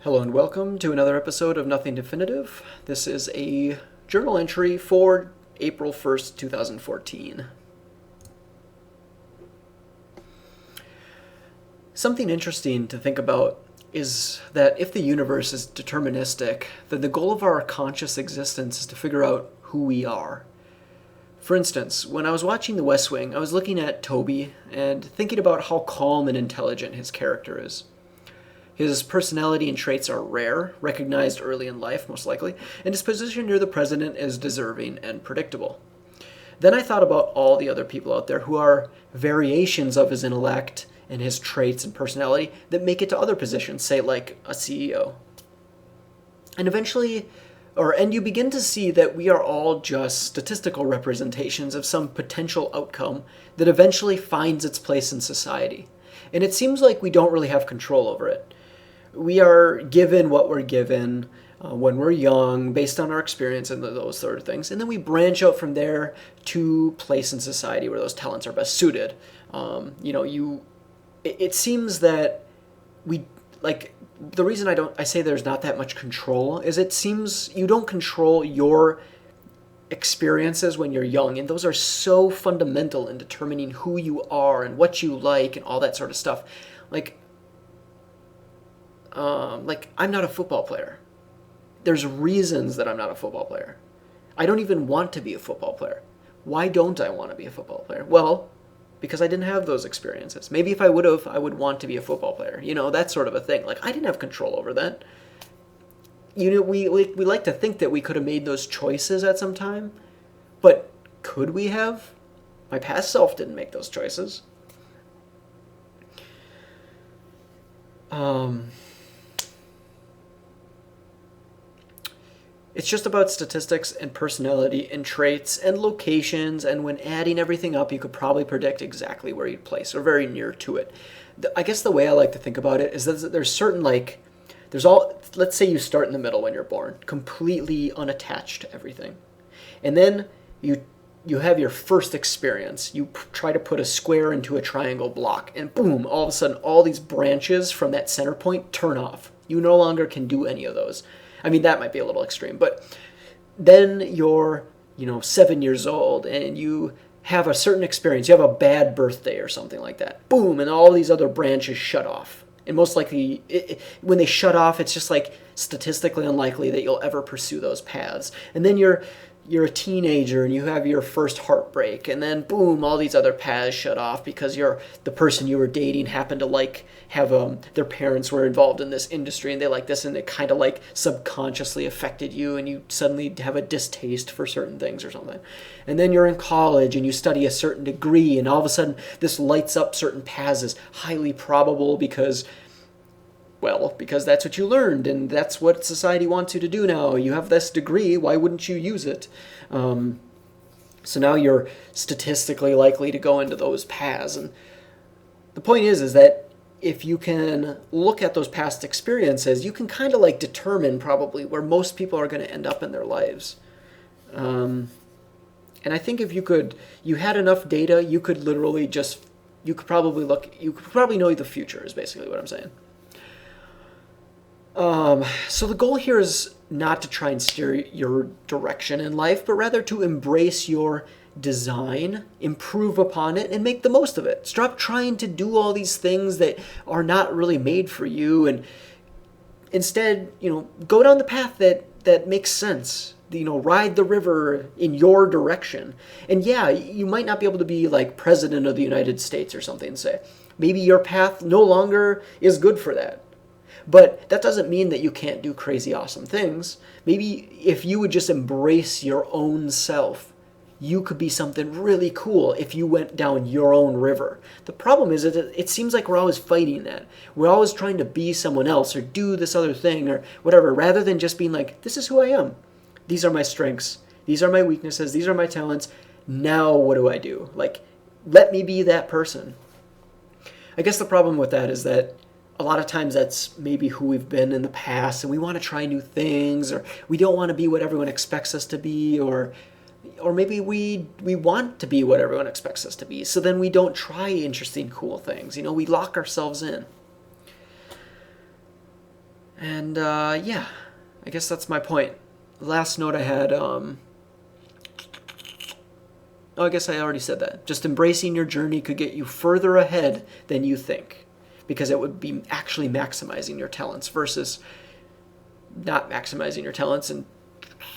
Hello and welcome to another episode of Nothing Definitive. This is a journal entry for April 1st, 2014. Something interesting to think about is that if the universe is deterministic, then the goal of our conscious existence is to figure out who we are. For instance, when I was watching The West Wing, I was looking at Toby and thinking about how calm and intelligent his character is. His personality and traits are rare, recognized early in life, most likely, and his position near the president is deserving and predictable. Then I thought about all the other people out there who are variations of his intellect and his traits and personality that make it to other positions, say like a CEO. And you begin to see that we are all just statistical representations of some potential outcome that eventually finds its place in society. And it seems like we don't really have control over it. We are given what we're given when we're young, based on our experience and those sort of things. And then we branch out from there to place in society where those talents are best suited. It seems that the reason I say there's not that much control is it seems you don't control your experiences when you're young, and those are so fundamental in determining who you are and what you like and all that sort of stuff. I'm not a football player. There's reasons that I'm not a football player. I don't even want to be a football player. Why don't I want to be a football player? Well, because I didn't have those experiences. Maybe if I would have, I would want to be a football player. That sort of a thing. I didn't have control over that. We like to think that we could have made those choices at some time, but could we have? My past self didn't make those choices. It's just about statistics and personality and traits and locations, and when adding everything up, you could probably predict exactly where you'd place, or very near to it. I guess the way I like to think about it is that there's certain, let's say you start in the middle when you're born, completely unattached to everything. And then you have your first experience. You try to put a square into a triangle block, and boom, all of a sudden, all these branches from that center point turn off. You no longer can do any of those. I mean, that might be a little extreme, but then you're, 7 years old and you have a certain experience. You have a bad birthday or something like that. Boom, and all these other branches shut off. And most likely, when they shut off, it's just statistically unlikely that you'll ever pursue those paths. And then you're a teenager and you have your first heartbreak, and then boom, all these other paths shut off because the person you were dating happened to have their parents were involved in this industry and they like this, and it kind of subconsciously affected you, and you suddenly have a distaste for certain things or something. And then you're in college and you study a certain degree, and all of a sudden this lights up certain paths as highly probable because that's what you learned, and that's what society wants you to do now. You have this degree, why wouldn't you use it? So now you're statistically likely to go into those paths. And the point is that if you can look at those past experiences, you can kind of determine probably where most people are going to end up in their lives. And I think if you had enough data, you could probably know the future is basically what I'm saying. So the goal here is not to try and steer your direction in life, but rather to embrace your design, improve upon it, and make the most of it. Stop trying to do all these things that are not really made for you, and instead, go down the path that makes sense. Ride the river in your direction. And yeah, you might not be able to be president of the United States or something, say. Maybe your path no longer is good for that. But that doesn't mean that you can't do crazy awesome things. Maybe if you would just embrace your own self, you could be something really cool if you went down your own river. The problem is that it seems like we're always fighting that. We're always trying to be someone else or do this other thing or whatever, rather than just being this is who I am. These are my strengths. These are my weaknesses. These are my talents. Now what do I do? Let me be that person. I guess the problem with that is that a lot of times that's maybe who we've been in the past, and we want to try new things, or we don't want to be what everyone expects us to be, or maybe we want to be what everyone expects us to be, so then we don't try interesting, cool things. We lock ourselves in. And yeah, I guess that's my point. Last note I had, oh, I guess I already said that. Just embracing your journey could get you further ahead than you think, because it would be actually maximizing your talents versus not maximizing your talents and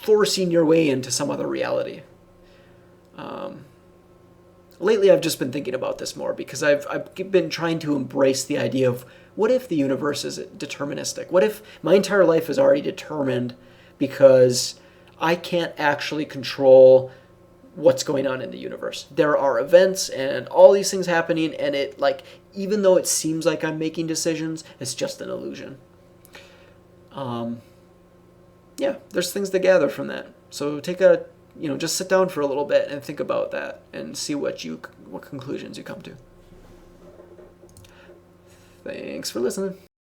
forcing your way into some other reality. Lately, I've just been thinking about this more because I've been trying to embrace the idea of what if the universe is deterministic? What if my entire life is already determined because I can't actually control what's going on in the universe? There are events and all these things happening, and it, like, even though it seems like I'm making decisions, it's just an illusion. Yeah, there's things to gather from that. So just sit down for a little bit and think about that and see what conclusions you come to. Thanks for listening.